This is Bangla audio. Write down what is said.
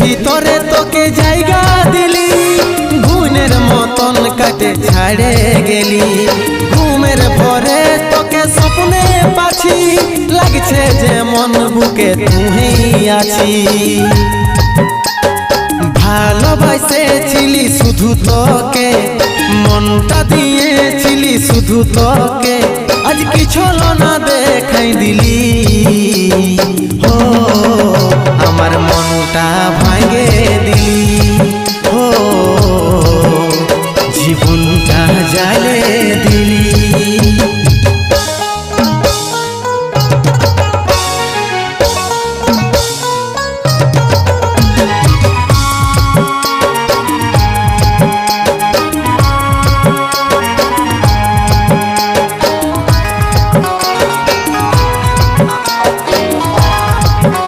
ভিতরে তোকে জায়গা দিলি, ঘুমের মতন কাটে ছাড়ে গেলি। ঘুমের ভরে তোকে স্বপ্নে পাচ্ছি, লাগছে যেমন বুকে তুই আছি। ভালোবাসেছিলি শুধু তোকে, মনটা দিয়েছিলি শুধু তোকে, আজ কিছু না দেখাই দিলি। ও আমার মনটা ভাঙে দিলি।